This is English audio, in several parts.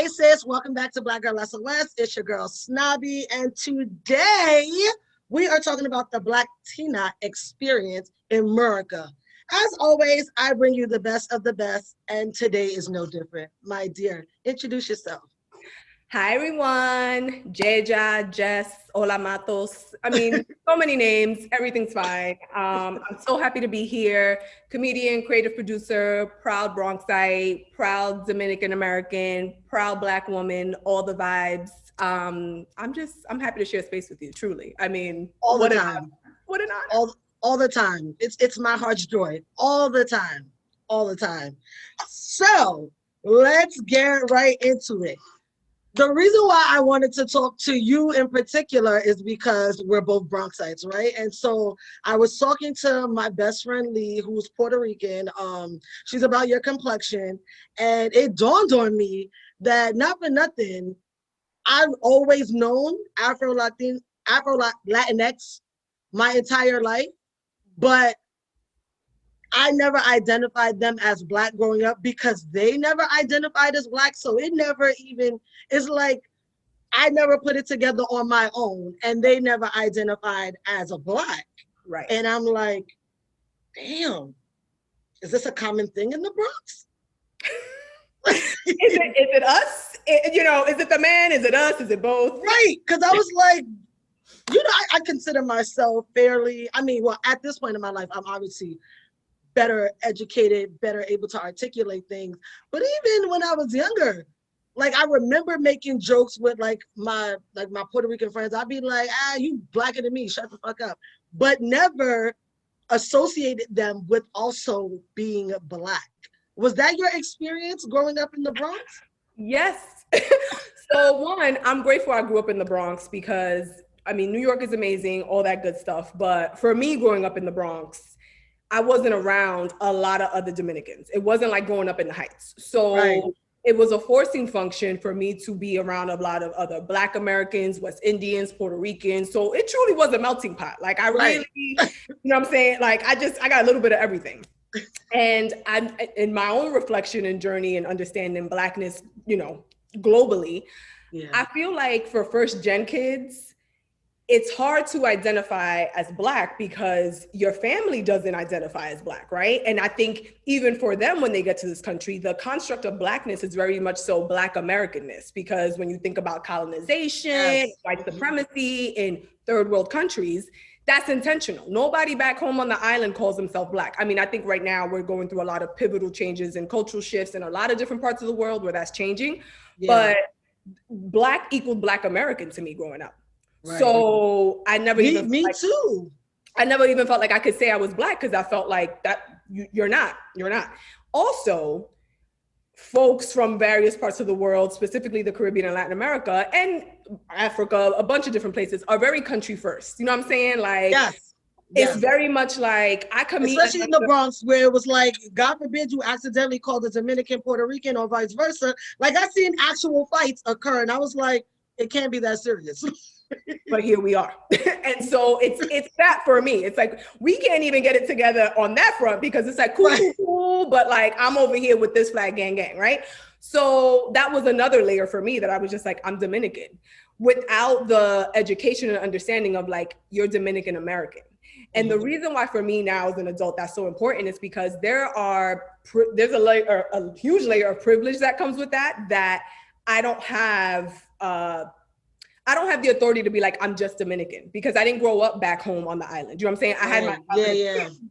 Hey sis, welcome back to Black Girl SOS. It's your girl Snobby, and today we are talking about the Blacktina experience in Murica. As always, I bring you the best of the best, and today is no different. My dear, introduce yourself. Hi everyone, Jeja, Jess, Hola Matos. I mean, so many names, everything's fine. I'm so happy to be here. Comedian, creative producer, proud Bronxite, proud Dominican American, proud Black woman, all the vibes. I'm happy to share space with you, truly. I mean, All the what an time. honor. What an honor. All the time. It's my heart's joy. All the time. All the time. So let's get right into it. The reason why I wanted to talk to you in particular is because we're both Bronxites, right? And so I was talking to my best friend Lee, who's Puerto Rican. She's about your complexion, and it dawned on me that not for nothing, I've always known Afro-Latinx my entire life, but I never identified them as Black growing up because they never identified as Black. So it never even, it's like I never put it together on my own, and they never identified as a Black. Right. And I'm like, damn, is this a common thing in the Bronx? Is it us? Is it the man? Is it us? Is it both? Right. Because I was like, I consider myself fairly, well, at this point in my life, I'm obviously better educated, better able to articulate things. But even when I was younger, like I remember making jokes with my Puerto Rican friends. I'd be like, you Blacker than me, shut the fuck up. But never associated them with also being Black. Was that your experience growing up in the Bronx? Yes. So one, I'm grateful I grew up in the Bronx because New York is amazing, all that good stuff. But for me growing up in the Bronx, I wasn't around a lot of other Dominicans. It wasn't like growing up in the Heights. So right. It was a forcing function for me to be around a lot of other Black Americans, West Indians, Puerto Ricans. So it truly was a melting pot. Like I really, you know what I'm saying? Like I got a little bit of everything. And I'm in my own reflection and journey and understanding Blackness, globally. Yeah. I feel like for first gen kids, it's hard to identify as Black because your family doesn't identify as Black, right? And I think even for them, when they get to this country, the construct of Blackness is very much so Black Americanness, because when you think about colonization, white supremacy in third world countries, that's intentional. Nobody back home on the island calls himself Black. I think right now we're going through a lot of pivotal changes and cultural shifts in a lot of different parts of the world where that's changing. Yeah. But Black equaled Black American to me growing up. Right. So I never me too. I never even felt like I could say I was Black because I felt like that you're not. Also, folks from various parts of the world, specifically the Caribbean and Latin America and Africa, a bunch of different places, are very country first. You know what I'm saying? Like, yes. It's very much like I can meet, especially in the Bronx, where it was like, God forbid you accidentally called a Dominican Puerto Rican or vice versa. Like I seen actual fights occur, and I was like, it can't be that serious. But here we are. And so it's that for me. It's like, we can't even get it together on that front because it's like, cool, but like, I'm over here with this flag gang, right? So that was another layer for me that I was just like, I'm Dominican without the education and understanding of like, you're Dominican American. And the reason why for me now as an adult that's so important is because there's a huge layer of privilege that comes with that I don't have the authority to be like, I'm just Dominican, because I didn't grow up back home on the island. You know what I'm saying? I had my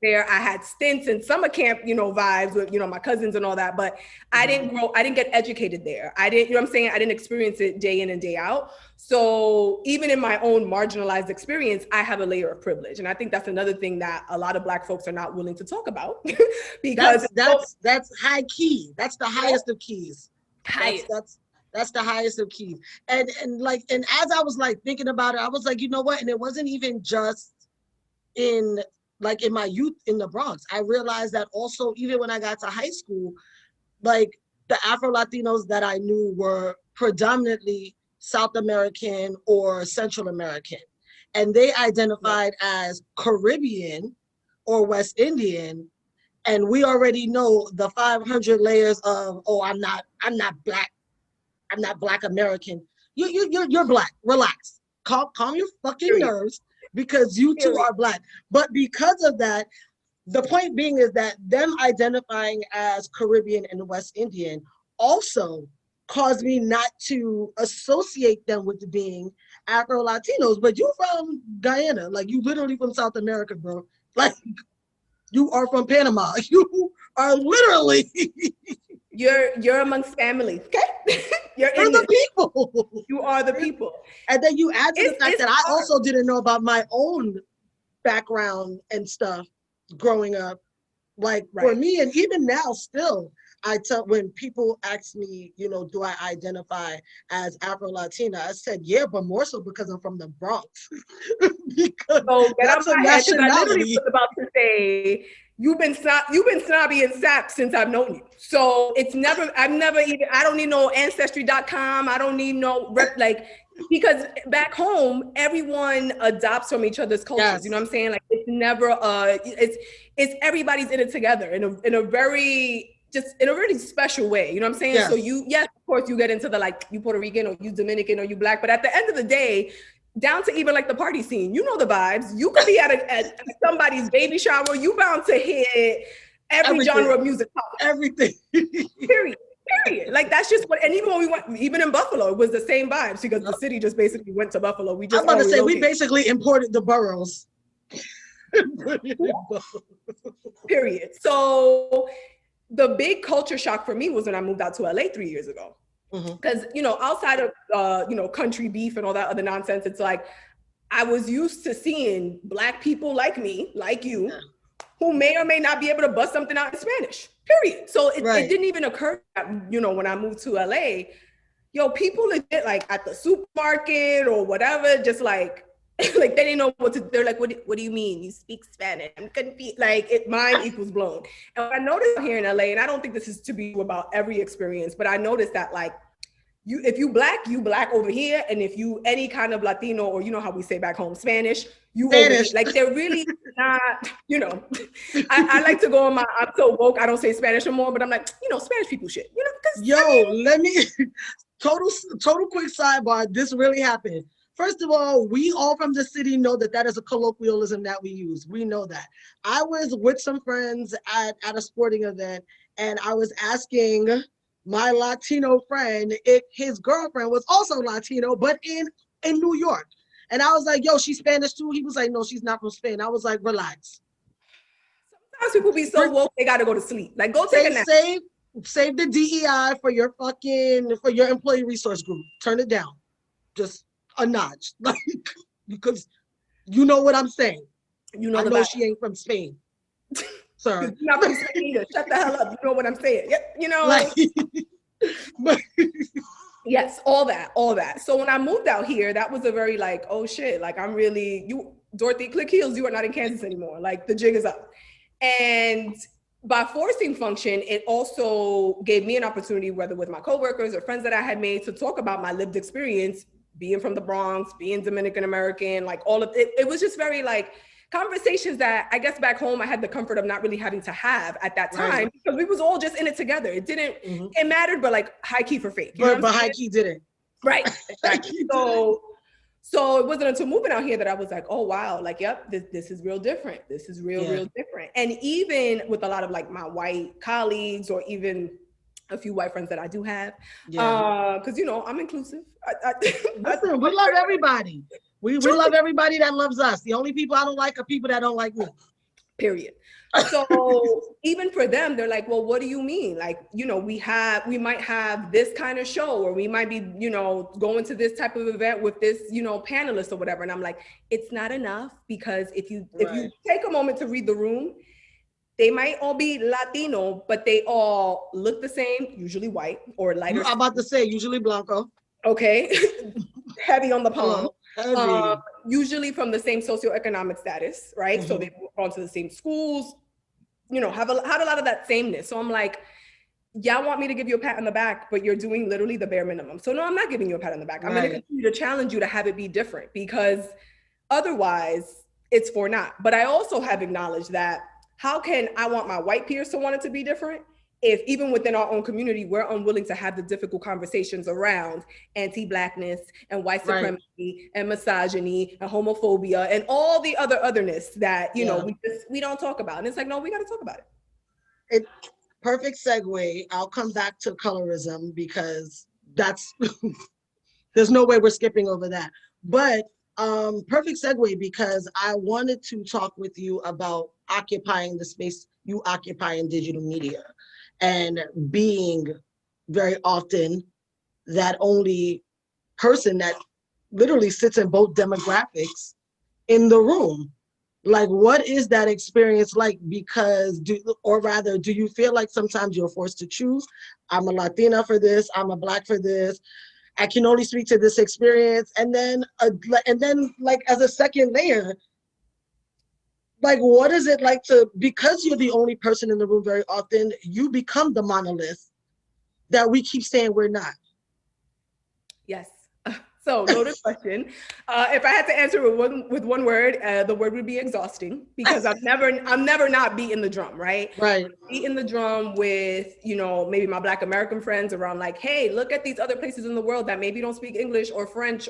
there. I had stints in summer camp, vibes with, my cousins and all that, but I didn't get educated there. I didn't, you know what I'm saying? I didn't experience it day in and day out. So even in my own marginalized experience, I have a layer of privilege. And I think that's another thing that a lot of Black folks are not willing to talk about because that's high key. That's the highest of keys. That's the highest of keys. And as I was like thinking about it, I was like, you know what? And it wasn't even just in my youth in the Bronx. I realized that also, even when I got to high school, like the Afro-Latinos that I knew were predominantly South American or Central American. And they identified as Caribbean or West Indian. And we already know the 500 layers of, I'm not Black. I'm not Black American. You're Black. Relax. Calm your fucking nerves because you too are Black. But because of that, the point being is that them identifying as Caribbean and West Indian also caused me not to associate them with being Afro-Latinos. But you from Guyana, like you literally from South America, bro. Like you are from Panama. You are literally you're amongst family. Okay. You're the people. You are the people. And then you add to the fact that I also didn't know about my own background and stuff growing up. Like for me, and even now still, I tell when people ask me, you know, do I identify as Afro-Latina? I said, yeah, but more so because I'm from the Bronx. Because that's a nationality. I literally was about to say, you've been snobby and sap since I've known you. So it's never, I don't need no ancestry.com. I don't need no because back home, everyone adopts from each other's cultures. Yes. You know what I'm saying? Like it's never, it's everybody's in it together in a very special way. You know what I'm saying? Yes. So yes, of course you get into the like, you Puerto Rican or you Dominican or you Black, but at the end of the day, down to even like the party scene, you know the vibes. You could be at somebody's baby shower. You bound to hear every genre of music. Everything. Period. Like that's just what. And even when we went, even in Buffalo, it was the same vibes because the city just basically went to Buffalo. We just. I'm about to say we basically imported the boroughs. Period. So the big culture shock for me was when I moved out to LA 3 years ago. Because, you know, outside of, country beef and all that other nonsense, it's like, I was used to seeing Black people like me, like you, who may or may not be able to bust something out in Spanish, period. So it didn't even occur that, you know, when I moved to LA, people legit like at the supermarket or whatever, just like, like they didn't know what to, they're like, what do you mean? You speak Spanish? I'm confused. Like mine equals blown. And what I noticed here in LA, and I don't think this is to be about every experience, but I noticed that like, if you Black over here. And if you any kind of Latino, or you know how we say back home, Spanish, over here. Like they're really not, you know, I like to go on I'm so woke, I don't say Spanish anymore, but I'm like, Spanish people shit, let me, total quick sidebar. This really happened. First of all, we all from the city know that is a colloquialism that we use. We know that. I was with some friends at a sporting event, and I was asking my Latino friend if his girlfriend was also Latino, but in New York. And I was like, yo, she's Spanish too? He was like, no, she's not from Spain. I was like, relax. Sometimes people be so woke, they got to go to sleep. Like, go take a nap. Save the DEI for your employee resource group. Turn it down. Just a notch, like, because you know what I'm saying. I know she ain't from Spain, sir. You're not from Spain either. Shut the hell up. You know what I'm saying. Yep. Like, yes, all that. So when I moved out here, that was a very like, oh shit, like I'm really Dorothy, click heels. You are not in Kansas anymore. Like the jig is up. And by forcing function, it also gave me an opportunity, whether with my coworkers or friends that I had made, to talk about my lived experience being from the Bronx, being Dominican American, like all of it. It was just very like conversations that I guess back home I had the comfort of not really having to have at that time, because we was all just in it together. It didn't, it mattered, but like high key for fake. But high key didn't. Right, exactly. So it wasn't until moving out here that I was like, oh wow, like, yep, this is real different. This is real different. And even with a lot of like my white colleagues, or even a few white friends that I do have, because I'm inclusive. Listen, we love everybody. We love everybody that loves us. The only people I don't like are people that don't like me. Period. So even for them, they're like, well, what do you mean? Like, we might have this kind of show, or we might be, going to this type of event with this, panelist or whatever. And I'm like, it's not enough, because if you take a moment to read the room, they might all be Latino, but they all look the same, usually white or lighter. I'm about to say, usually Blanco. Okay. Heavy on the palm. Usually from the same socioeconomic status, right? So they've gone to the same schools, had a lot of that sameness. So I'm like, y'all want me to give you a pat on the back, but you're doing literally the bare minimum. So no, I'm not giving you a pat on the back. I'm going to continue to challenge you to have it be different, because otherwise it's for naught. But I also have acknowledged that, how can I want my white peers to want it to be different if even within our own community, we're unwilling to have the difficult conversations around anti-Blackness and white supremacy and misogyny and homophobia and all the other otherness that, you know, we don't talk about. And it's like, no, we got to talk about it. Perfect segue. I'll come back to colorism because that's, there's no way we're skipping over that. But perfect segue because I wanted to talk with you about occupying the space you occupy in digital media and being very often that only person that literally sits in both demographics in the room. Like, what is that experience like? Because, do you feel like sometimes you're forced to choose? I'm a Latina for this, I'm a Black for this, I can only speak to this experience. And then like as a second layer, like, what is it like to, because you're the only person in the room very often, you become the monolith that we keep saying we're not? Yes. So loaded question. If I had to answer with one word, the word would be exhausting, because I'm never not beating the drum, right? Right. Beating the drum with, you know, maybe my Black American friends around like, hey, look at these other places in the world that maybe don't speak English or French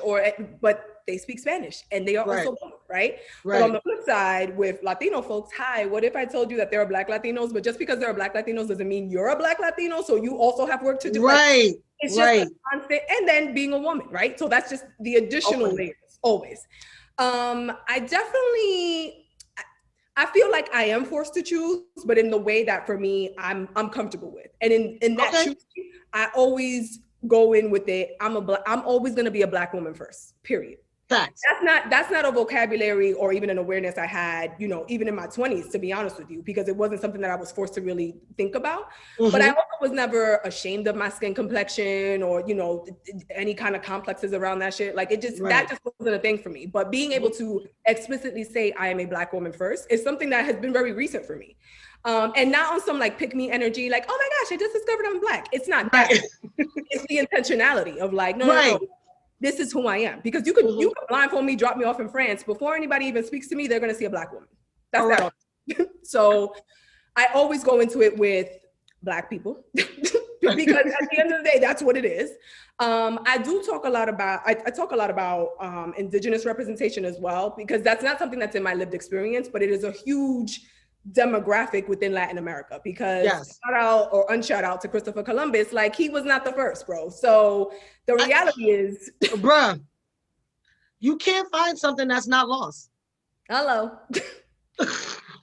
but they speak Spanish and they are also Black, right? But on the flip side with Latino folks, hi, what if I told you that there are Black Latinos, but just because there are Black Latinos doesn't mean you're a Black Latino, so you also have work to do. Right. Like, it's just a constant, and then being a woman, right? So that's just the additional layers, always. I feel like I am forced to choose, but in the way that for me, I'm comfortable with. And in that choosing, I always go in with it. I'm always gonna be a Black woman first, period. Facts. That's not a vocabulary or even an awareness I had, you know, even in my 20s, to be honest with you, because it wasn't something that I was forced to really think about. But I also was never ashamed of my skin complexion or, you know, any kind of complexes around that shit. Like that just wasn't a thing for me. But being able to explicitly say I am a Black woman first is something that has been very recent for me. And not on some like pick me energy, like, oh my gosh, I just discovered I'm Black. It's not that. It's the intentionality of like, no. This is who I am. Because you could blindfold me, drop me off in France. Before anybody even speaks to me, they're gonna see a Black woman. That's that. So I always go into it with Black people because at the end of the day, that's what it is. I talk a lot about Indigenous representation as well, because that's not something that's in my lived experience, but it is a huge demographic within Latin America, because shout out or unshout out to Christopher Columbus, like he was not the first, bro. So the reality is, bruh, you can't find something that's not lost. Hello.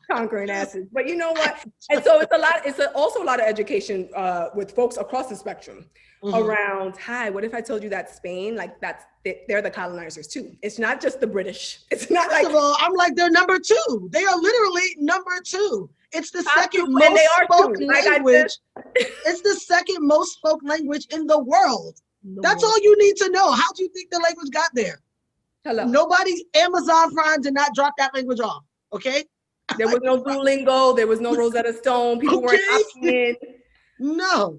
Conquering asses. But you know what? And so it's also a lot of education with folks across the spectrum around, hi, what if I told you that Spain, like they're the colonizers too. It's not just the British. It's not First of all, I'm like, they're number 2. They are literally number 2. It's the second most spoken language. It's the second most spoken language in the world. That's all you need to know. How do you think the language got there? Hello. Nobody, Amazon Prime did not drop that language off, okay? There was no Duolingo. There was no Rosetta Stone. People weren't opting in. No.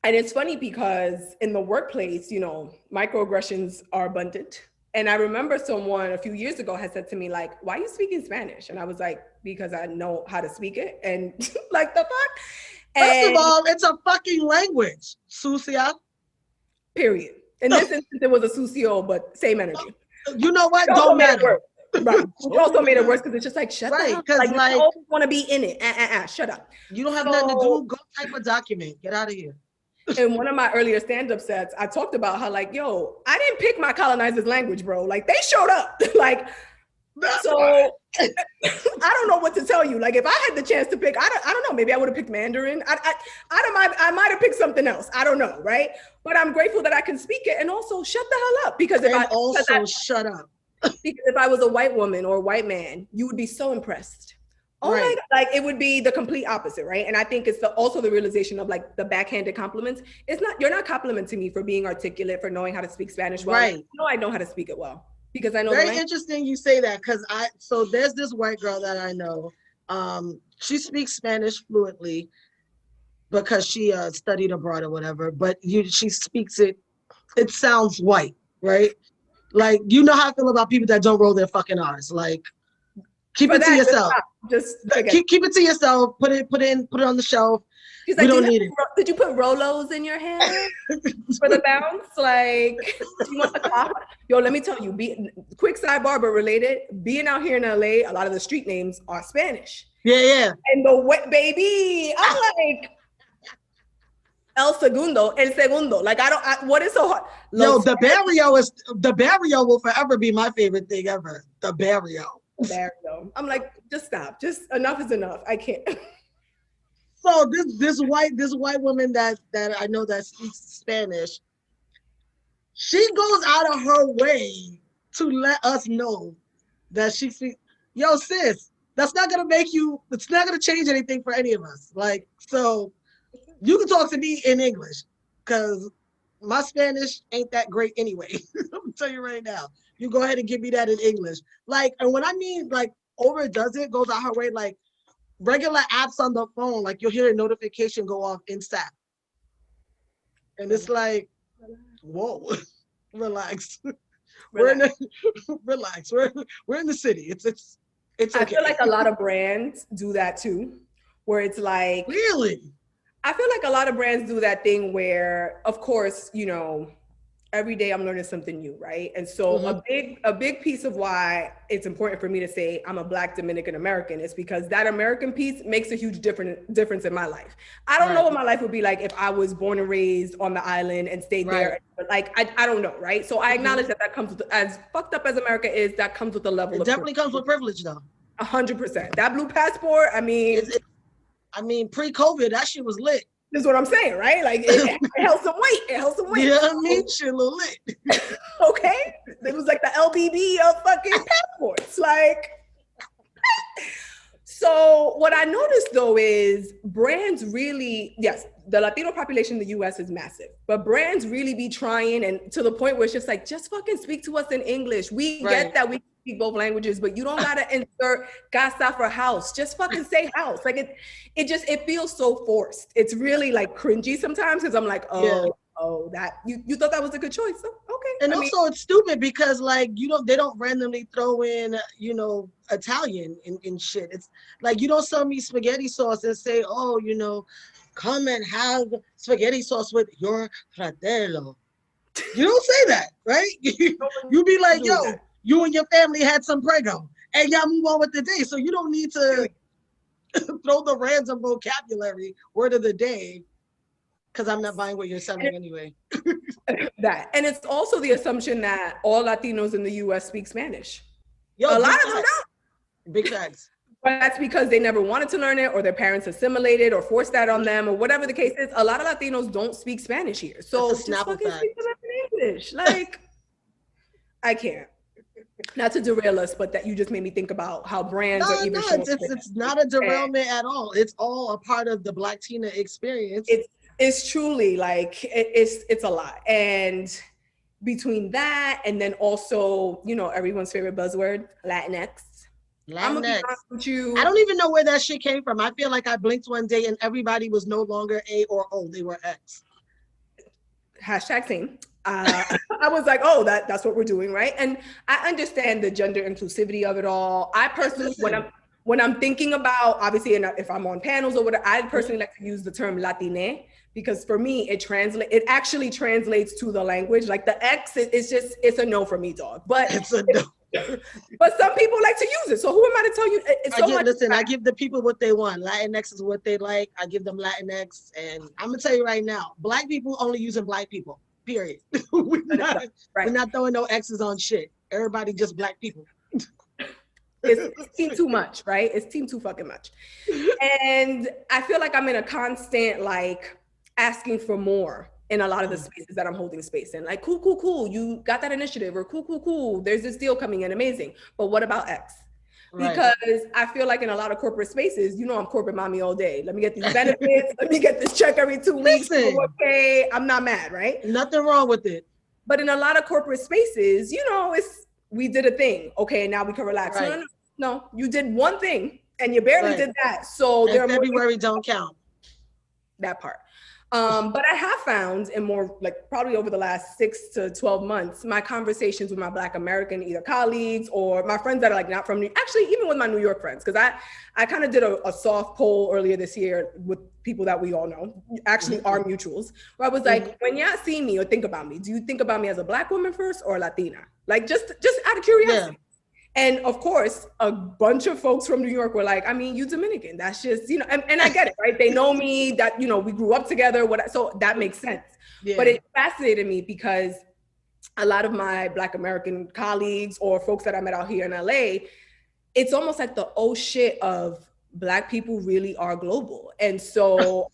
And it's funny because in the workplace, you know, microaggressions are abundant. And I remember someone a few years ago had said to me, like, why are you speaking Spanish? And I was like, because I know how to speak it. And like, the fuck? First of all, it's a fucking language, sucia. Period. In this instance, it was a sucio, but same energy. You know what? Don't matter. Right. Which also made it worse because it's just like, shut up. Like, you always want to be in it. Shut up. You don't have nothing to do. Go type a document. Get out of here. In one of my earlier stand-up sets, I talked about how like, yo, I didn't pick my colonizers' language, bro. Like they showed up. Like, so I don't know what to tell you. Like if I had the chance to pick, I don't know, maybe I would have picked Mandarin. I might have picked something else. I don't know, right? But I'm grateful that I can speak it, and also shut the hell up. Because shut up. Because if I was a white woman or a white man, you would be so impressed. Oh my God, like it would be the complete opposite, right? And I think it's also the realization of like the backhanded compliments. You're not complimenting me for being articulate, for knowing how to speak Spanish well. Right. No, I know how to speak it well because I know. Very interesting you say that, because so there's this white girl that I know. She speaks Spanish fluently because she studied abroad or whatever, but she speaks it sounds white, right? Like, you know how I feel about people that don't roll their fucking R's. Like, keep it to yourself. Just keep it to yourself. Put it on the shelf. She's like, did you put Rolos in your hair for the bounce? Like, do you want the clock? Yo, let me tell you, quick sidebar, but related, being out here in LA, a lot of the street names are Spanish. Yeah. And the wet baby, I'm like, El Segundo. Like, what is so hard? Yo, the barrio will forever be my favorite thing ever. The barrio. I'm like, just stop. Just enough is enough. I can't. So this white woman that I know that speaks Spanish, she goes out of her way to let us know that she speaks. Yo, sis, that's not gonna it's not gonna change anything for any of us. Like, so you can talk to me in English, because my Spanish ain't that great anyway. I'm gonna tell you right now. You go ahead and give me that in English. Like, and when I mean like overdoes it, goes out her way, like regular apps on the phone, like you'll hear a notification go off in SAP. And it's like, whoa, relax. We're in the city. It's okay. I feel like a lot of brands do that too, where it's like, really? I feel like a lot of brands do that thing where, of course, you know, every day I'm learning something new, right? And so a big piece of why it's important for me to say I'm a Black Dominican American is because that American piece makes a huge difference in my life. I don't know what my life would be like if I was born and raised on the island and stayed there. Like, I don't know, right? So I acknowledge that comes with, as fucked up as America is, that comes with a level of definitely comes with privilege though. 100%. That blue passport, I mean, pre-COVID, that shit was lit. This is what I'm saying, right? Like, it held some weight. You know what I mean? Shit, a little lit. Okay? It was like the LBB of fucking passports. Like, so what I noticed though is brands really, yes, the Latino population in the US is massive, but brands really be trying, and to the point where it's just like, just fucking speak to us in English. We get that we speak both languages, but you don't gotta insert casa for house. Just fucking say house. Like it feels so forced. It's really like cringy sometimes, because I'm like, that you thought that was a good choice. So, okay. And also it's stupid because like, they don't randomly throw in, Italian in shit. It's like, you don't sell me spaghetti sauce and say, oh, come and have spaghetti sauce with your fratello. You don't say that, right? You be like, yo, you and your family had some prego and y'all move on with the day. So you don't need to throw the random vocabulary word of the day, because I'm not buying what you're selling anyway. That. And it's also the assumption that all Latinos in the US speak Spanish. Yo, a lot of them don't. Big facts. But that's because they never wanted to learn it, or their parents assimilated or forced that on them, or whatever the case is. A lot of Latinos don't speak Spanish here. So just fucking speak to them in English. Like, I can't. Not to derail us, but that you just made me think about how brands are even. It's not a derailment at all. It's all a part of the Blacktina experience. It's truly like, it's a lot. And between that, and then also, everyone's favorite buzzword, Latinx. I'm gonna be honest with you. I don't even know where that shit came from. I feel like I blinked one day and everybody was no longer A or O, they were X. Hashtag same. I was like, oh, that's what we're doing, right? And I understand the gender inclusivity of it all. I personally, when I'm thinking about, obviously, and if I'm on panels or whatever, I personally like to use the term Latine, because for me, it actually translates to the language. Like the X, it's a no for me, dog. But it's a no. But some people like to use it. So who am I to tell you? I give the people what they want. Latinx is what they like. I give them Latinx. And I'm going to tell you right now, Black people only using Black people, period. We're not throwing no X's on shit. Everybody just Black people. It's team too much, right? It's team too fucking much. And I feel like I'm in a constant, like, asking for more in a lot of the spaces that I'm holding space in. Like, cool. You got that initiative, or cool. There's this deal coming in, amazing. But what about X? Because I feel like in a lot of corporate spaces, I'm corporate mommy all day. Let me get these benefits. Let me get this check every 2 weeks. Okay, I'm not mad, right? Nothing wrong with it. But in a lot of corporate spaces, we did a thing. Okay, now we can relax. Right. No, you did one thing and you barely did that. So February don't count. That part. But I have found in more like probably over the last 6 to 12 months, my conversations with my Black American either colleagues or my friends that are like not from actually even with my New York friends, because I kind of did a soft poll earlier this year with people that we all know, actually our mutuals, where I was like, when y'all see me or think about me, do you think about me as a Black woman first or a Latina? Like just out of curiosity. Yeah. And of course, a bunch of folks from New York were like, I mean, you Dominican, that's just, and I get it, right? They know me, that, we grew up together, so that makes sense. Yeah. But it fascinated me because a lot of my Black American colleagues or folks that I met out here in LA, it's almost like the oh shit of Black people really are global. And so,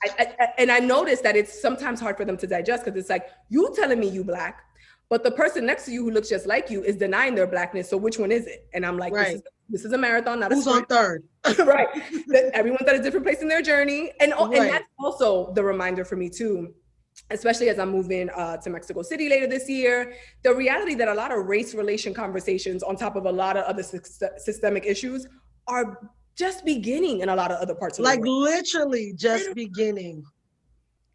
I noticed that it's sometimes hard for them to digest because it's like, you telling me you Black, but the person next to you who looks just like you is denying their Blackness. So which one is it? And I'm like, right. This is a marathon, not a sprint. Who's on third? Right. Everyone's at a different place in their journey. And that's also the reminder for me too, especially as I'm moving to Mexico City later this year, the reality that a lot of race relation conversations on top of a lot of other systemic issues are just beginning in a lot of other parts of the world. Like literally just beginning.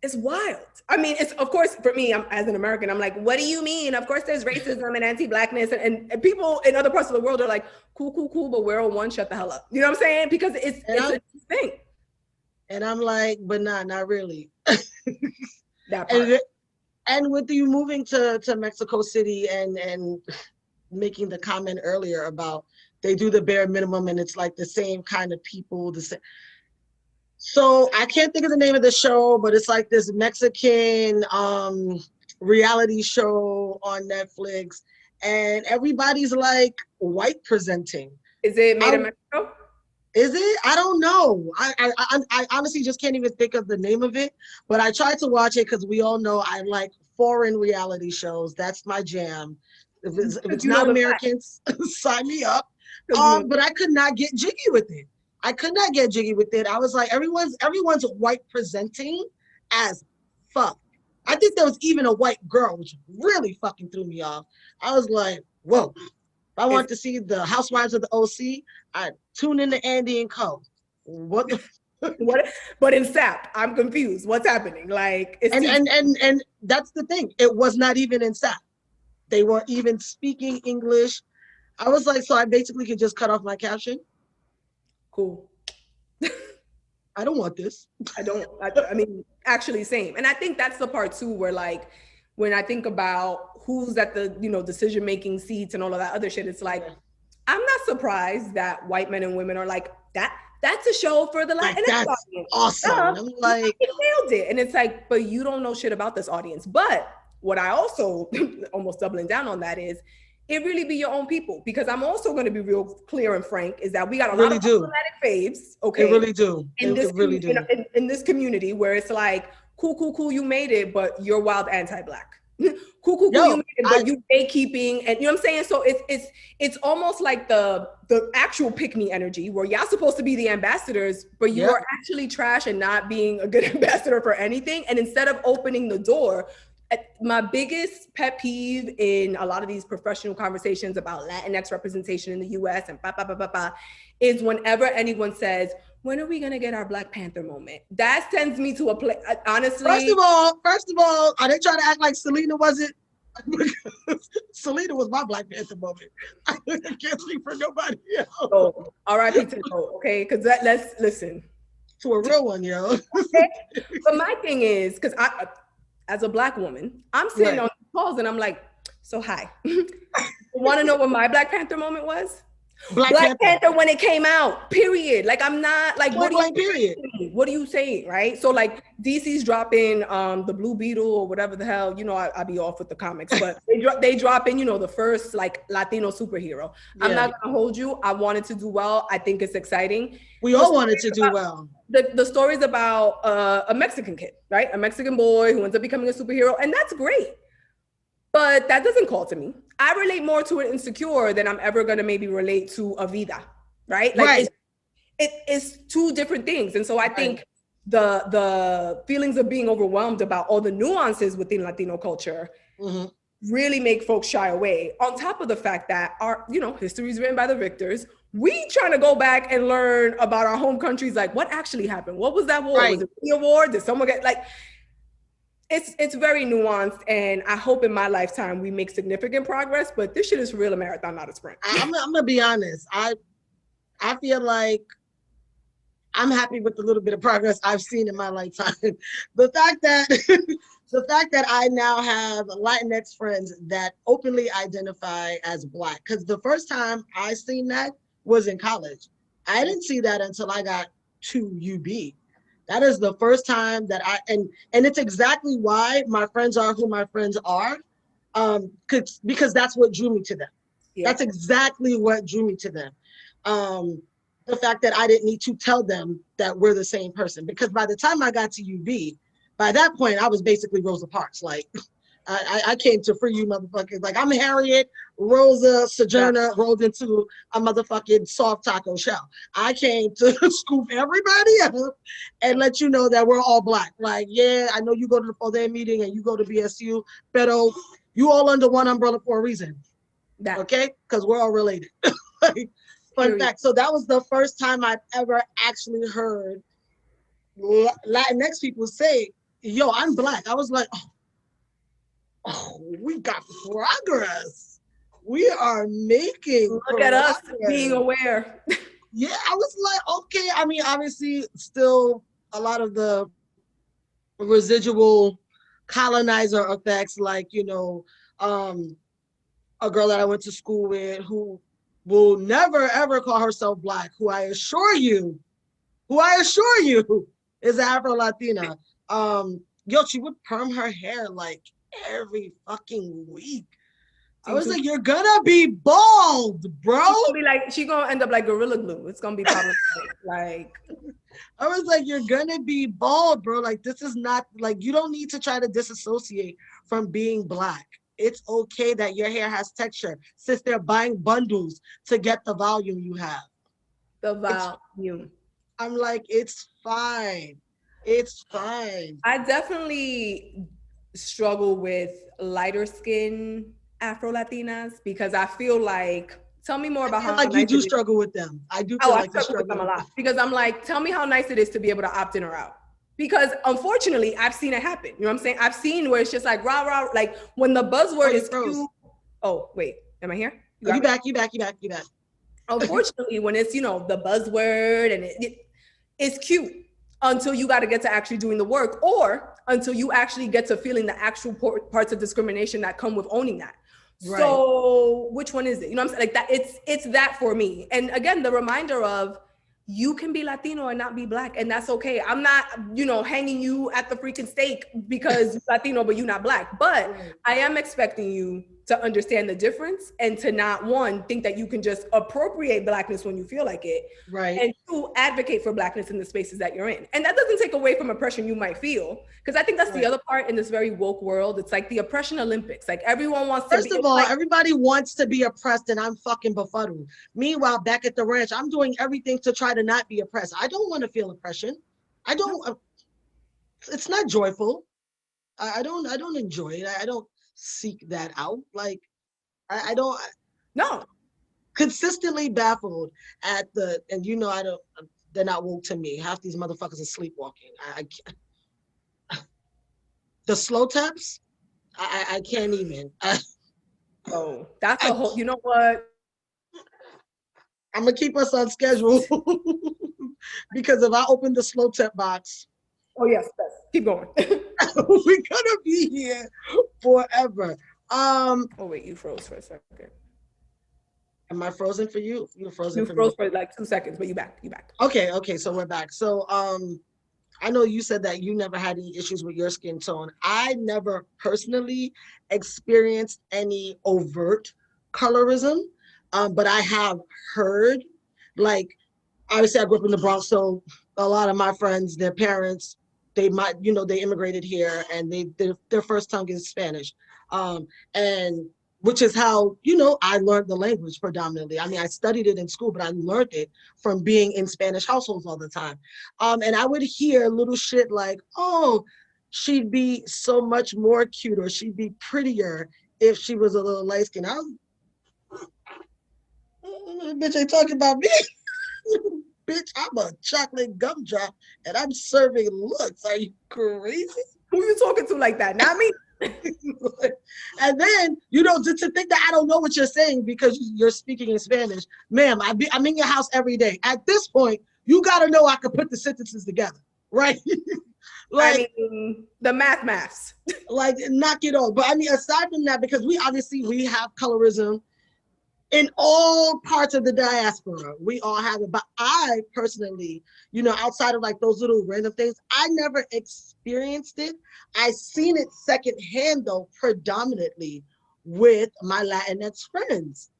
It's wild. I mean, it's, of course, for me, as an American, I'm like, what do you mean? Of course, there's racism and anti-Blackness, and people in other parts of the world are like, cool, but we're on one, shut the hell up. You know what I'm saying? Because it's a thing. And I'm like, but nah, not really. That part. And with you moving to Mexico City and making the comment earlier about they do the bare minimum and it's like the same kind of people, the same. So I can't think of the name of the show, but it's like this Mexican reality show on Netflix, and everybody's like white presenting. Is it made in Mexico? Is it? I don't know. I honestly just can't even think of the name of it, but I tried to watch it because we all know I like foreign reality shows. That's my jam. If it's not Americans, sign me up. But I could not get jiggy with it. I was like, everyone's white presenting as fuck. I think there was even a white girl, which really fucking threw me off. I was like, whoa. If I want to see the Housewives of the OC, I tune into Andy and Co. What? But in SAP, I'm confused. What's happening? Like, and that's the thing. It was not even in SAP. They weren't even speaking English. I was like, so I basically could just cut off my caption. Cool. I don't want this. I mean, actually same. And I think that's the part too, where like, when I think about who's at the, decision-making seats and all of that other shit, it's like, I'm not surprised that white men and women are like, that's a show for the Latinx audience. Awesome. I'm like, nailed it. And it's like, but you don't know shit about this audience. But what I also, almost doubling down on that is, it really be your own people, because I'm also going to be real clear and frank is that we got a lot of problematic faves. Okay. They really do. In this community where it's like, cool, you made it, but you're wild anti-Black. Cool, you made it, but you gatekeeping, and you know what I'm saying? So it's almost like the actual pick-me energy where y'all supposed to be the ambassadors, but you are actually trash and not being a good ambassador for anything. And instead of opening the door, my biggest pet peeve in a lot of these professional conversations about Latinx representation in the US and is whenever anyone says, when are we going to get our Black Panther moment? That sends me to a place, honestly. First of all, are they trying to act like Selena wasn't? Selena was my Black Panther moment. I can't speak for nobody else. Oh, R.I.P. to the okay? Because let's listen. To a real one, yo. Okay? But my thing is, because as a Black woman, I'm sitting on calls and I'm like, so hi. You want to know what my Black Panther moment was? Black Panther when it came out, period. Like, I'm not like, what are you saying, right? So like DC's dropping the Blue Beetle or whatever the hell, I be off with the comics, but they drop in, the first like Latino superhero. Yeah. I'm not gonna hold you. I wanted to do well. I think it's exciting. We all wanted to do well. The story's about a Mexican kid, right? A Mexican boy who ends up becoming a superhero, and that's great. But that doesn't call to me. I relate more to an Insecure than I'm ever gonna maybe relate to a Vida, right? Like it's two different things. And so I think the feelings of being overwhelmed about all the nuances within Latino culture really make folks shy away. On top of the fact that our, history is written by the victors. We trying to go back and learn about our home countries, like what actually happened? What was that war? Was it a war? Did someone get like, it's very nuanced, and I hope in my lifetime we make significant progress, but this shit is real a marathon, not a sprint. I'm gonna be honest. I feel like I'm happy with the little bit of progress I've seen in my lifetime. The fact that the fact that I now have Latinx friends that openly identify as Black, because the first time I seen that was in college. I didn't see that until I got to UB. That is the first time that and it's exactly why my friends are who my friends are, because that's what drew me to them. Yeah. That's exactly what drew me to them. The fact that I didn't need to tell them that we're the same person, because by the time I got to UB, by that point I was basically Rosa Parks. Like I came to free you motherfuckers. Like I'm Harriet Rosa Sojourner rolled into a motherfucking soft taco shell. I came to scoop everybody up and let you know that we're all Black. Like, yeah, I know you go to the FODE meeting and you go to BSU, but you all under one umbrella for a reason. Okay? Because we're all related. Like, fun fact. So that was the first time I've ever actually heard Latinx people say, yo, I'm Black. I was like, oh, we got progress. We are making Look progress. At us being aware. Yeah, I was like, okay. I mean, obviously, still a lot of the residual colonizer effects, like, you know, a girl that I went to school with who will never, ever call herself Black, who I assure you is Afro-Latina. Yo, she would perm her hair like every fucking week. I was like, you're gonna be bald, bro. She's gonna end up like Gorilla Glue. It's gonna be problematic. Like, I was like, you're gonna be bald, bro. Like, this is not, like, you don't need to try to disassociate from being Black. It's okay that your hair has texture, since they're buying bundles to get the volume you have. The volume. I'm like, it's fine. It's fine. I definitely struggle with lighter skin Afro-Latinas because I feel like, tell me more about how like you do struggle with them. I do feel like you struggle with them a lot because I'm like, tell me how nice it is to be able to opt in or out. Because unfortunately, I've seen it happen. You know what I'm saying? I've seen where it's just like rah rah, like when the buzzword is cute. Oh wait, am I here? You back. Unfortunately, when it's, you know, the buzzword and it's cute until you got to get to actually doing the work, or until you actually get to feeling the actual parts of discrimination that come with owning that. Right. So which one is it? You know what I'm saying? Like that, it's that for me. And again, the reminder of you can be Latino and not be Black, and that's okay. I'm not, you know, hanging you at the freaking stake because you're Latino, but you're not Black. But right. I am expecting you to understand the difference and to not, one, think that you can just appropriate Blackness when you feel like it. Right. And two, advocate for Blackness in the spaces that you're in. And that doesn't take away from oppression you might feel. Because I think that's right. The other part in this very woke world. It's like the oppression Olympics. Like everyone wants to First of all, everybody wants to be oppressed, and I'm fucking befuddled. Meanwhile, back at the ranch, I'm doing everything to try to not be oppressed. I don't want to feel oppression. I don't, it's not joyful. I don't enjoy it. I don't seek that out. Like, I don't. No. Consistently baffled at and you know, they're not woke to me. Half these motherfuckers are sleepwalking. I can't. The slow taps, I can't even. Oh, that's a whole, you know what? I'm gonna keep us on schedule because if I open the slow tap box. Oh yes, keep going. We're gonna be here forever. Oh wait, you froze for a second. Am I frozen for you? You're frozen. You froze for like 2 seconds, but you back. Okay, so we're back. So I know you said that you never had any issues with your skin tone. I never personally experienced any overt colorism, but I have heard, like, obviously I grew up in the Bronx, so a lot of my friends, their parents, they might, you know, they immigrated here and their first tongue is Spanish. And which is how, you know, I learned the language predominantly. I mean, I studied it in school, but I learned it from being in Spanish households all the time. And I would hear little shit like, oh, she'd be so much more cute, or she'd be prettier if she was a little light skinned. Bitch ain't talking about me. Bitch, I'm a chocolate gumdrop and I'm serving looks. Are you crazy? Who you talking to like that? Not me. And then, to think that I don't know what you're saying because you're speaking in Spanish. Ma'am, I'm in your house every day. At this point, you got to know I can put the sentences together, right? Like, I mean, the maths. Like, knock it off. But I mean, aside from that, because we have colorism in all parts of the diaspora. We all have it. But I personally, outside of like those little random things, I never experienced it. I seen it secondhand though, predominantly with my Latinx friends.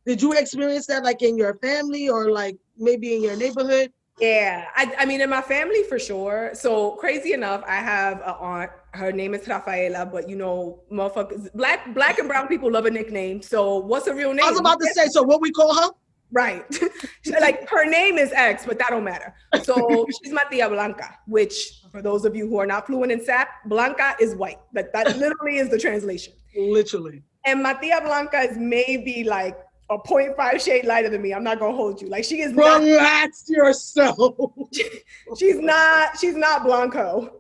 Did you experience that like in your family or like maybe in your neighborhood? Yeah, I mean, in my family for sure. So crazy enough, I have an aunt. Her name is Rafaela, but motherfuckers, black and brown people love a nickname. So what's her real name? I was about to say, so what we call her? Right. Like her name is X, but that don't matter. So she's my tia Blanca, which for those of you who are not fluent in SAP, Blanca is white. That literally is the translation. Literally. And my tia Blanca is maybe like a 0.5 shade lighter than me. I'm not gonna hold you. Like she is Relax yourself. She's not Blanco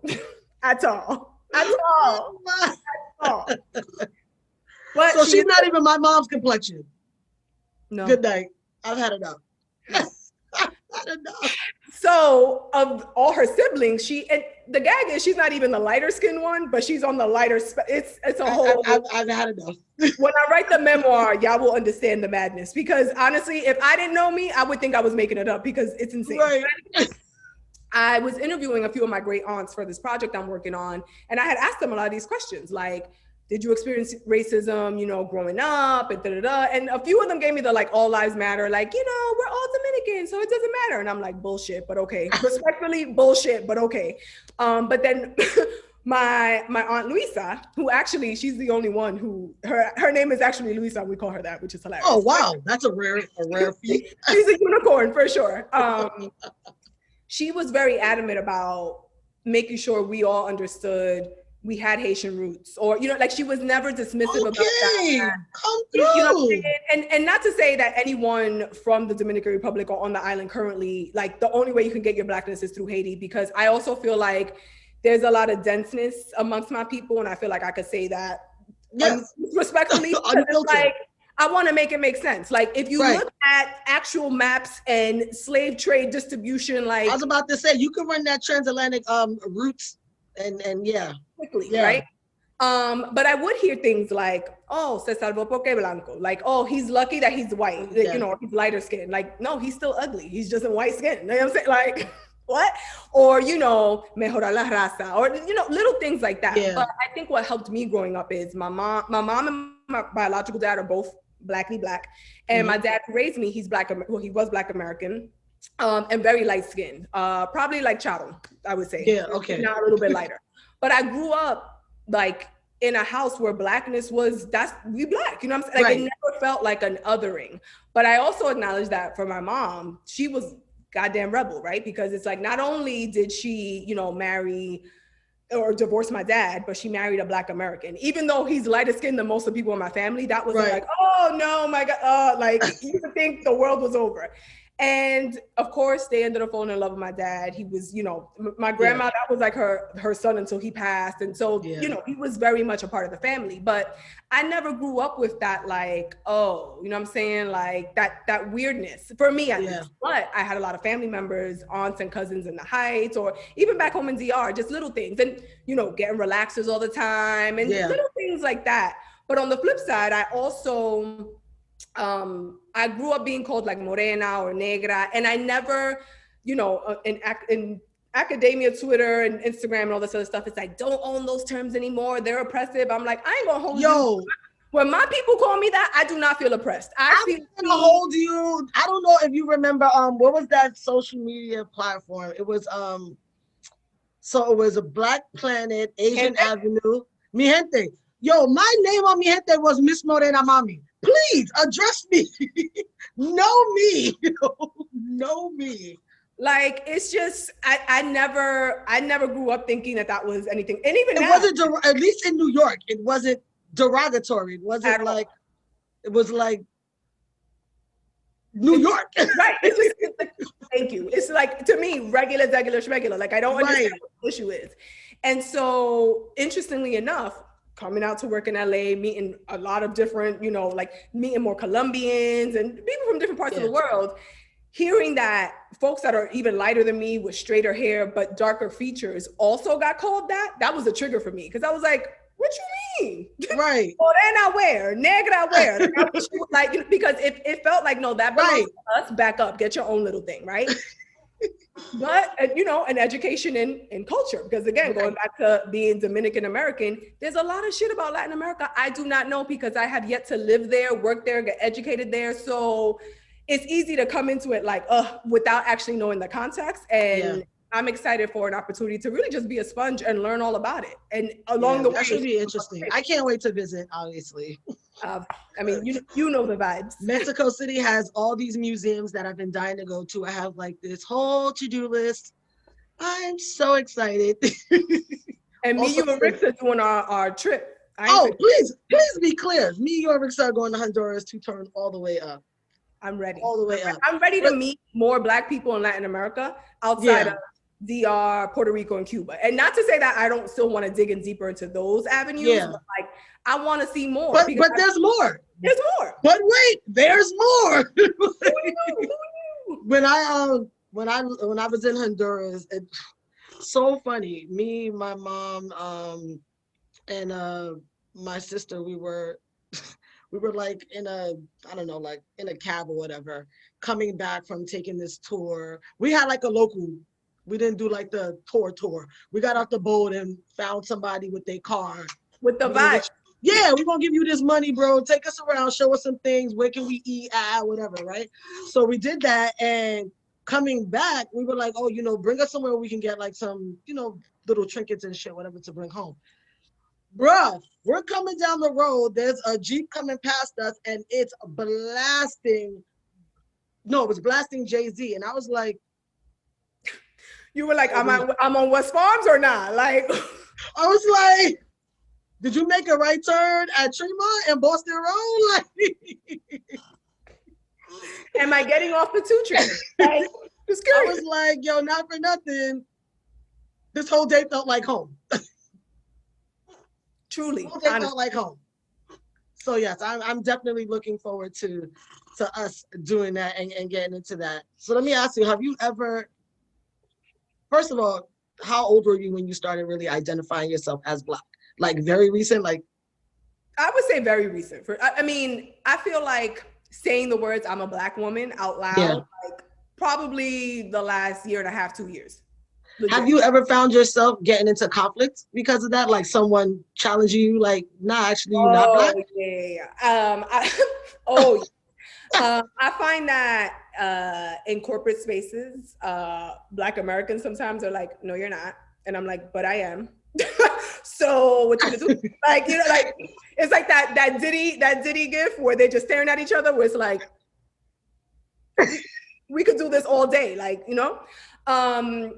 at all. At all. At all. But so she's not even my mom's complexion. No. Good night. I've had enough. I've had enough. So of all her siblings, and the gag is she's not even the lighter skinned one, but she's on the lighter. It's a whole. I've had enough. When I write the memoir, y'all will understand the madness. Because honestly, if I didn't know me, I would think I was making it up because it's insane. Right. I was interviewing a few of my great aunts for this project I'm working on, and I had asked them a lot of these questions, like, did you experience racism, growing up, and da-da-da. And a few of them gave me the like all lives matter, like, we're all Dominican, so it doesn't matter. And I'm like, bullshit, but okay. Respectfully, bullshit, but okay. But then my aunt Luisa, who actually, she's the only one who, her name is actually Luisa, we call her that, which is hilarious. Oh, wow, that's a rare feat. She's a unicorn for sure. She was very adamant about making sure we all understood we had Haitian roots, or like she was never dismissive about that. Come through. And not to say that anyone from the Dominican Republic or on the island currently, like the only way you can get your blackness is through Haiti, because I also feel like there's a lot of denseness amongst my people, and I feel like I could say that respectfully. Like I want to make it make sense. Like if you look at actual maps and slave trade distribution, like I was about to say, you can run that transatlantic routes and yeah. Quickly, right? But I would hear things like, oh, se salvó porque blanco. Like, oh, he's lucky that he's white, he's lighter skin. Like, no, he's still ugly. He's just in white skin. You know what I'm saying? Like, what? Or, mejorar la raza, or, little things like that. Yeah. But I think what helped me growing up is my mom and my biological dad are both blackly black. And my dad who raised me, he's black, well, he was Black American. And very light skinned, probably like Charo, I would say. Yeah, okay. Not a little bit lighter. But I grew up like in a house where blackness we black, you know what I'm saying? Like it never felt like an othering. But I also acknowledge that for my mom, she was goddamn rebel, right? Because it's like, not only did she, marry or divorce my dad, but she married a Black American. Even though he's lighter skinned than most of the people in my family, that was like, oh no, my God, like you would think the world was over. And of course, they ended up falling in love with my dad. He was, my grandma, that was like her son until he passed. And so, he was very much a part of the family. But I never grew up with that, like, oh, you know what I'm saying? Like that weirdness for me, at least. But I had a lot of family members, aunts and cousins in the Heights, or even back home in DR, just little things. And, getting relaxers all the time and little things like that. But on the flip side, I also... I grew up being called like morena or negra, and I never, in academia, Twitter and Instagram and all this other stuff, it's like, don't own those terms anymore. They're oppressive. I'm like, I ain't gonna hold you. When my people call me that, I do not feel oppressed. I'm gonna hold you. I don't know if you remember, what was that social media platform? It was, so it was a Black Planet, Asian Avenue, Mi Gente. Yo, my name on Mi Gente was Miss Morena Mami. Please address me. Know me. Know me. Like, it's just, I never grew up thinking that was anything. And even now, wasn't, at least in New York, it wasn't derogatory. It wasn't like, it was like New York. Right. It's like, thank you. It's like, to me, regular. Like, I don't understand what the issue is. And so interestingly enough, coming out to work in LA, meeting a lot of different, you know, like meeting more Colombians and people from different parts of the world, hearing that folks that are even lighter than me with straighter hair but darker features also got called that was a trigger for me, because I was like, what you mean? Right. Oh, they're not wear, negative wear. Like, I wish you would, like, because it felt like, no, that belongs to us, back up, get your own little thing, right? But, you know, an education in culture, because again, going back to being Dominican American, there's a lot of shit about Latin America I do not know, because I have yet to live there, work there, get educated there. So it's easy to come into it like, without actually knowing the context. And I'm excited for an opportunity to really just be a sponge and learn all about it. And along the way, that should be interesting. I can't wait to visit, obviously. I mean, you know the vibes. Mexico City has all these museums that I've been dying to go to. I have like this whole to-do list. I'm so excited. And me, you, and Rick are doing our trip. Please be clear. Me, you, and Rick are going to Honduras to turn all the way up. I'm ready. All the way up. I'm ready to meet more Black people in Latin America outside of DR, Puerto Rico, and Cuba. And not to say that I don't still want to dig in deeper into those avenues, but like, I want to see more. But there's more. There's more. But wait, there's more. When I was in Honduras, it's so funny. Me, my mom, and my sister, we were like in a cab or whatever, coming back from taking this tour. We had like a local. We didn't do like the tour. We got off the boat and found somebody with their car. With the vibe. Yeah, we're gonna give you this money, bro. Take us around, show us some things. Where can we eat? Whatever, right? So we did that, and coming back, we were like, oh, you know, bring us somewhere we can get like some, you know, little trinkets and shit, whatever, to bring home. Bruh, we're coming down the road. There's a Jeep coming past us, and it's blasting. No, it was blasting Jay-Z, and I was like, you were like, I'm on West Farms or not? Like, I was like, did you make a right turn at Tremont and Boston Road? Like, am I getting off the 2 train? Like, just curious. I was like, yo, not for nothing. This whole day felt like home. Truly, this whole day felt like home. So yes, I'm definitely looking forward to us doing that and getting into that. So let me ask you, have you ever? First of all, how old were you when you started really identifying yourself as Black? Like very recent? Like, I would say very recent. I mean, I feel like saying the words "I'm a Black woman" out loud, like probably the last year and a half, 2 years. Legit. Have you ever found yourself getting into conflict because of that? Like someone challenging you, like, nah, actually, you're not Black? I find that in corporate spaces, Black Americans sometimes are like, no, you're not. And I'm like, but I am. So what you gonna do? Like, you know, like, it's like that Diddy gif where they're just staring at each other, where it's like, we could do this all day. Like, you know, I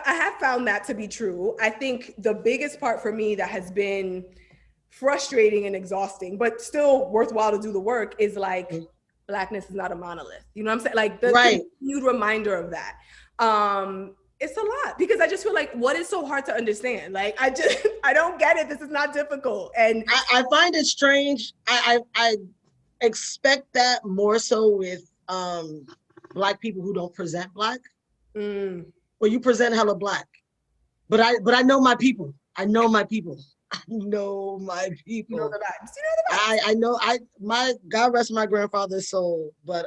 have found that to be true. I think the biggest part for me that has been frustrating and exhausting, but still worthwhile to do the work, is like, Blackness is not a monolith. You know what I'm saying? Like the continued reminder of that. It's a lot, because I just feel like, what is so hard to understand? Like, I don't get it. This is not difficult. And I find it strange. I expect that more so with Black people who don't present Black. Well, you present hella Black, but I know my people. I know my people. You know the vibes. You know the vibes. I know. My God rest my grandfather's soul, but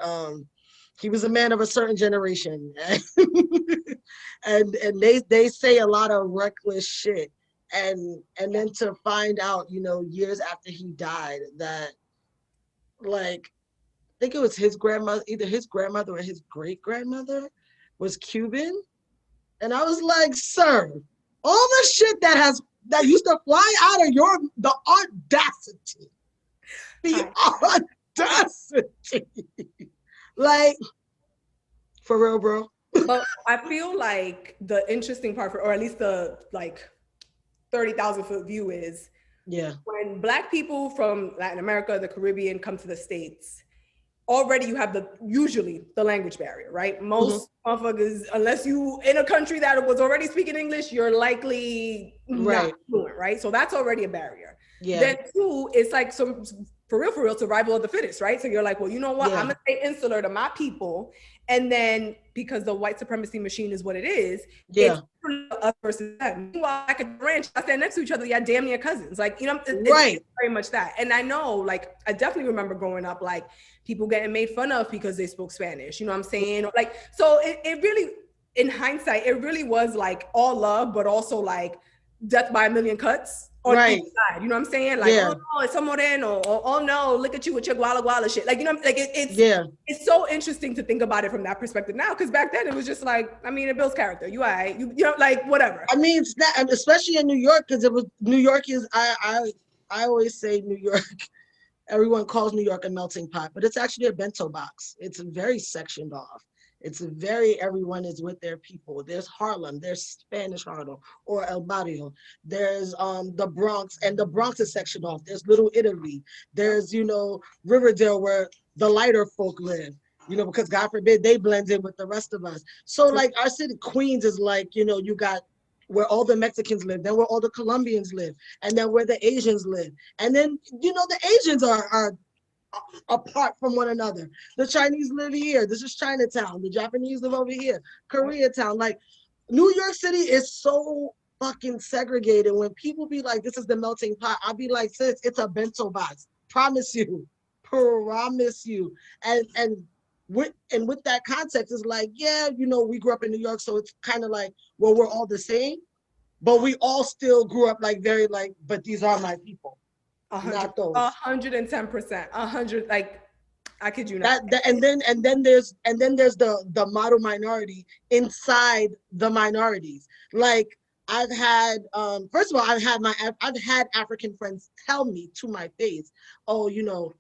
he was a man of a certain generation, and they say a lot of reckless shit, and then to find out, you know, years after he died, that, like, I think it was his grandmother, either his grandmother or his great grandmother was Cuban, and I was like, sir, all the shit that used to fly out of the audacity. The audacity. Like, for real, bro. But I feel like the interesting part, or at least the like 30,000 foot view, is when Black people from Latin America, the Caribbean, come to the States, already you have usually the language barrier, right? Most motherfuckers, unless you in a country that was already speaking English, you're likely not fluent, right? So that's already a barrier. Yeah. Then two, it's like some for real, survival of the fittest, right? So you're like, well, you know what? I'm gonna stay insular to my people. And then because the white supremacy machine is what it is, it's us versus them. Meanwhile, I could ranch, I stand next to each other, yeah, damn near cousins. Like, you know, it's very much that. And I know, like, I definitely remember growing up, like, people getting made fun of because they spoke Spanish, you know what I'm saying? Like, so it really, in hindsight, it really was like all love, but also like death by a million cuts on each side, you know what I'm saying? Like, oh no, it's a moreno, or oh no, look at you with your guala guala shit. Like, you know, like it's so interesting to think about it from that perspective now, because back then it was just like, I mean, it builds character. You all right, you know, like whatever. I mean, it's not, especially in New York, because it was New York is I always say New York. Everyone calls New York a melting pot, but it's actually a bento box. It's very sectioned off. It's everyone is with their people. There's Harlem, there's Spanish Harlem or El Barrio. There's the Bronx, and the Bronx is sectioned off. There's Little Italy. There's, you know, Riverdale, where the lighter folk live, you know, because God forbid they blend in with the rest of us. So like our city, Queens, is like, you know, you got where all the Mexicans live, then where all the Colombians live, and then where the Asians live. And then, you know, the Asians are apart from one another. The Chinese live here. This is Chinatown. The Japanese live over here. Koreatown. Like, New York City is so fucking segregated. When people be like, this is the melting pot, I'll be like, sis, it's a bento box. Promise you. Promise you. And with that context, it's like, yeah, you know, we grew up in New York, so it's kind of like, well, we're all the same, but we all still grew up like very like, but these are my people. 110%, 100. Like, I kid you not. And then there's the model minority inside the minorities. Like, I've had first of all, I've had African friends tell me to my face, oh, you know,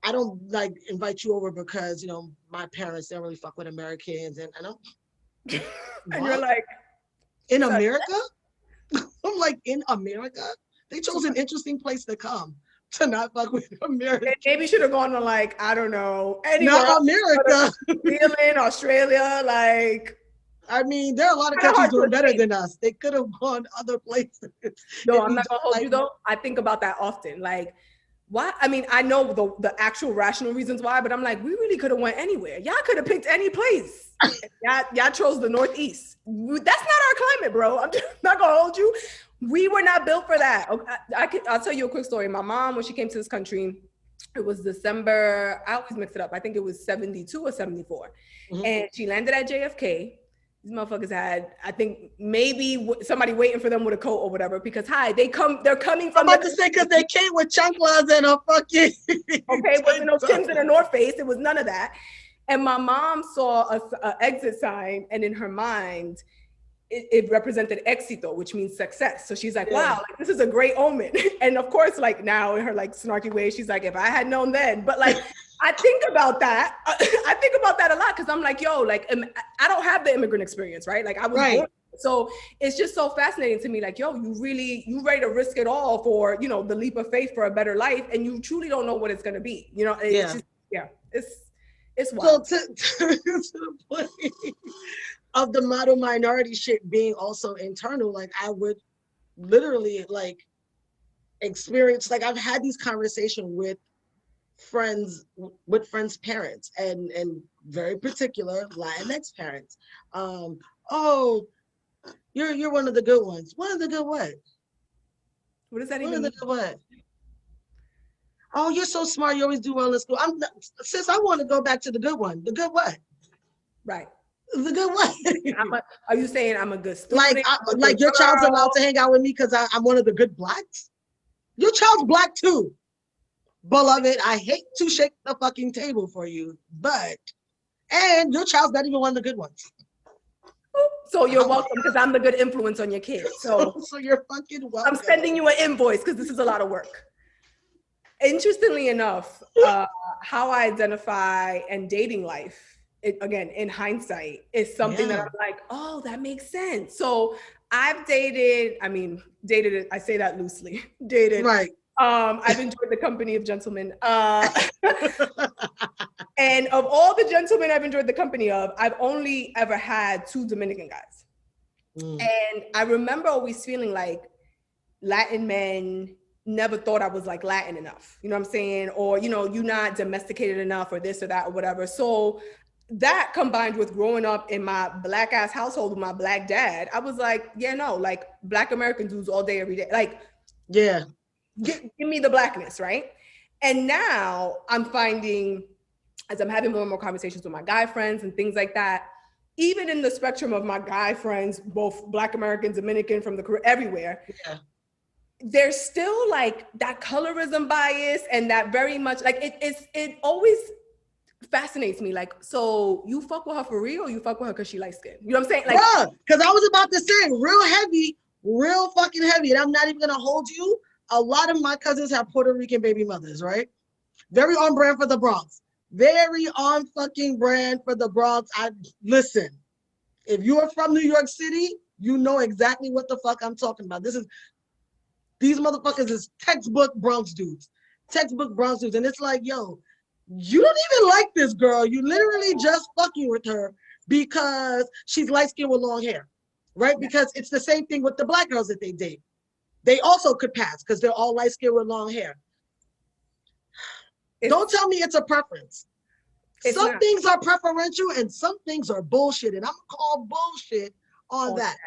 I don't like invite you over because, you know, my parents don't really fuck with Americans, and I don't. And you're like, in America? I'm like, in America? They chose an interesting place to come to not fuck with America. Maybe should have gone to, like, I don't know, anywhere. Not America. New Zealand, Australia, like. I mean, there are a lot of countries doing better than us. They could have gone other places. No, I'm not gonna hold you though. I think about that often. Like, why? I mean, I know the actual rational reasons why, but I'm like, we really could have went anywhere. Y'all could have picked any place. y'all chose the Northeast. That's not our climate, bro. I'm just not gonna hold you. We were not built for that. Okay, I'll tell you a quick story. My mom, when she came to this country, it was December, I always mix it up. I think it was 72 or 74. And she landed at JFK. These motherfuckers had, I think, maybe somebody waiting for them with a coat or whatever, because they're coming from. I'm about to say, because they came with chanclas and a fucking. Okay, wasn't no Timbs and a North Face. It was none of that. And my mom saw a exit sign, and in her mind, it represented éxito, which means success. So she's like, wow, like, this is a great omen. And of course, like, now in her like snarky way, she's like, if I had known then. But like, I think about that. I think about that a lot, because I'm like, yo, like, I don't have the immigrant experience, right? Like, I was born. So it's just so fascinating to me. Like, yo, you ready to risk it all for, you know, the leap of faith for a better life, and you truly don't know what it's going to be. You know, it's just, it's wild. So to the point of the model minority shit being also internal, like, I would literally like experience, like, I've had these conversations with friends' parents, and very particular Latinx parents. Oh, you're one of the good ones. One of the good what? What does that even mean? One of the good what? Oh, you're so smart. You always do well in school. Sis, I want to go back to the good one. The good what? Right. The good what? Are you saying I'm a good student? Like your child's allowed to hang out with me because I'm one of the good blacks? Your child's black too. Beloved, I hate to shake the fucking table for you, and your child's not even one of the good ones. So you're welcome, because I'm the good influence on your kids. So you're fucking welcome. I'm sending you an invoice because this is a lot of work. Interestingly enough, how I identify and dating life, again, in hindsight, is something that I'm like, oh, that makes sense. So I've dated, I say that loosely, dated. Right. I've enjoyed the company of gentlemen. And of all the gentlemen I've enjoyed the company of, I've only ever had 2 Dominican guys. And I remember always feeling like Latin men never thought I was like Latin enough. You know what I'm saying? Or, you know, you're not domesticated enough or this or that or whatever. So that combined with growing up in my Black ass household with my Black dad, I was like, yeah, no, like Black American dudes all day, every day. Like, yeah, give me the Blackness, right? And now I'm finding, as I'm having more and more conversations with my guy friends and things like that, even in the spectrum of my guy friends, both Black American, Dominican, from the Caribbean, everywhere, there's still like that colorism bias and that very much like it always fascinates me. Like, so you fuck with her for real or you fuck with her because she light skin? You know what I'm saying? Like, because I was about to say real fucking heavy. And I'm not even gonna hold you. A lot of my cousins have Puerto Rican baby mothers, right? Very on brand for the Bronx. Very on fucking brand for the Bronx. Listen, if you are from New York City, you know exactly what the fuck I'm talking about. These motherfuckers is textbook Bronx dudes. Textbook Bronx dudes. And it's like, yo, you don't even like this girl. You literally just fucking with her because she's light-skinned with long hair, right? Because it's the same thing with the Black girls that they date. They also could pass because they're all light-skinned with long hair. Don't tell me it's a preference. Some things are preferential and some things are bullshit. And I'm gonna call bullshit on that.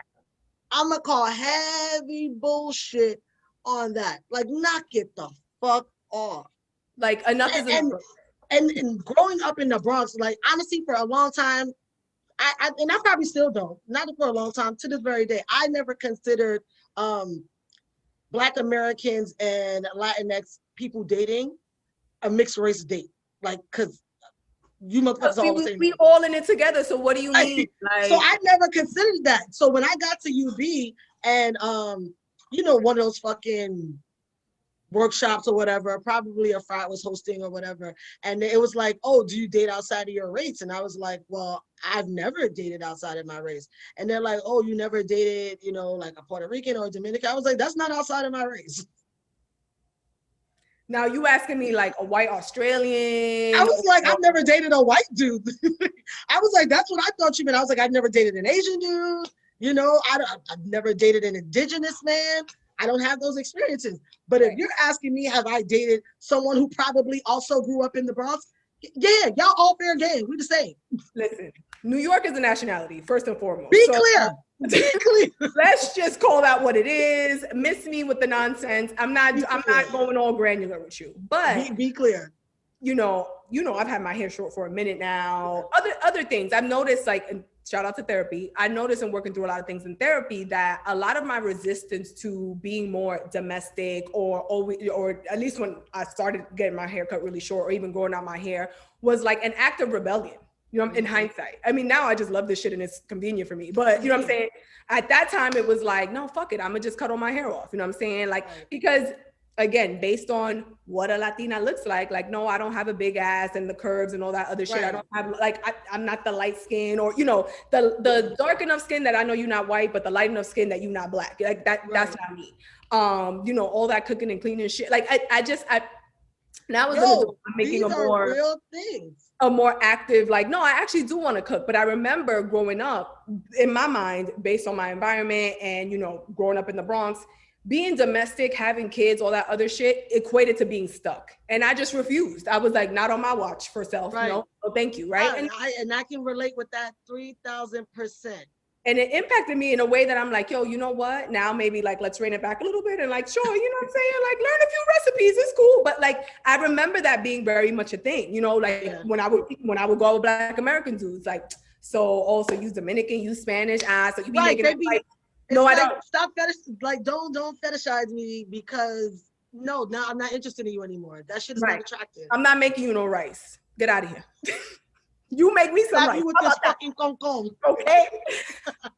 I'm gonna call heavy bullshit on that. Like, knock it the fuck off. Like, enough is enough. And growing up in the Bronx, like, honestly, for a long time, I probably still don't, not for a long time, to this very day, I never considered Black Americans and Latinx people dating a mixed race date. Like, because you motherfuckers all the same. We all in it together. So what do you mean? Like, so I never considered that. So when I got to UB and you know, one of those fucking workshops or whatever, probably a frat was hosting or whatever, and it was like, oh, do you date outside of your race? And I was like, well, I've never dated outside of my race. And they're like, oh, you never dated, you know, like a Puerto Rican or a Dominican? I was like, that's not outside of my race. Now you asking me like a white Australian? I was like, I've never dated a white dude. I was like, that's what I thought you meant. I was like, I've never dated an Asian dude. You know, I've never dated an indigenous man. I don't have those experiences. But if you're asking me, have I dated someone who probably also grew up in the Bronx? Yeah, y'all all fair game. We the same. Listen, New York is a nationality, first and foremost. Be clear. Let's just call that what it is. Miss me with the nonsense. I'm not going all granular with you. But be clear. You know, I've had my hair short for a minute now. Other things I've noticed, like, and shout out to therapy. I noticed in working through a lot of things in therapy that a lot of my resistance to being more domestic or at least when I started getting my hair cut really short or even growing out my hair was like an act of rebellion. You know, in hindsight. I mean, now I just love this shit and it's convenient for me. But you know what I'm saying? At that time, it was like, no, fuck it. I'm gonna just cut all my hair off. You know what I'm saying? Like, because again, based on what a Latina looks like, no, I don't have a big ass and the curves and all that other shit. I don't have, like, I'm not the light skin or, you know, the dark enough skin that I know you're not white, but the light enough skin that you're not black. Like that's not me. You know, all that cooking and cleaning shit. Like, now as an adult, I'm making a more active, like, no, I actually do want to cook. But I remember growing up, in my mind, based on my environment and, you know, growing up in the Bronx, being domestic, having kids, all that other shit equated to being stuck. And I just refused. I was like, not on my watch for self. No, oh, thank you, right? And I can relate with that 3,000%. And it impacted me in a way that I'm like, yo, you know what? Now maybe like, let's rein it back a little bit and like, sure, you know what I'm saying? Like learn a few recipes, it's cool. But like, I remember that being very much a thing, you know, like when I would go out with Black American dudes, like, so also use Dominican, use Spanish, so you be making it like, no, I don't. Stop don't fetishize me because no, I'm not interested in you anymore. That shit is not attractive. I'm not making you no rice. Get out of here. You make me some rice. With this fucking con. Okay.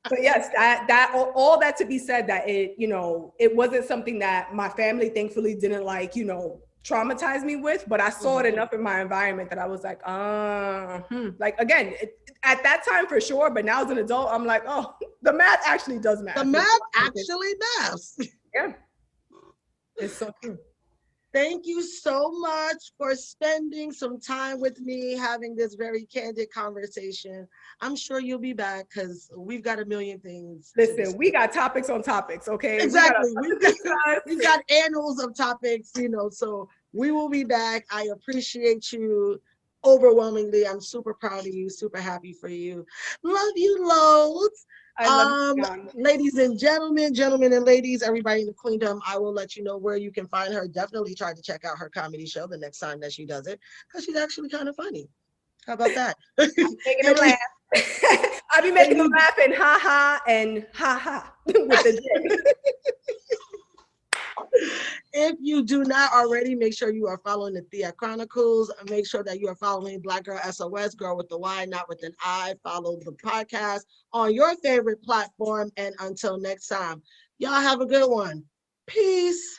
So yes, all that to be said that it, you know, it wasn't something that my family thankfully didn't like, you know, traumatize me with, but I saw it enough in my environment that I was like, like again, at that time for sure, but now as an adult, I'm like, oh, the math actually does matter. The math actually matters. Yeah. It's so true. Thank you so much for spending some time with me, having this very candid conversation. I'm sure you'll be back because we've got a million things. Listen, we got topics on topics, okay? Exactly. We've got annals of topics, so we will be back. I appreciate you overwhelmingly. I'm super proud of you, super happy for you. Love you loads. I love you. Ladies and gentlemen and ladies, everybody in the queendom, I will let you know where you can find her. Definitely try to check out her comedy show the next time that she does it, because she's actually kind of funny. How about that? Making them laugh. I'll be making them laugh and ha ha and ha ha with the J. If you do not already, make sure you are following the Thea Chronicles. Make sure that you are following Black Girl SOS, girl with the Y, not with an I. Follow the podcast on your favorite platform. And until next time, y'all have a good one. Peace.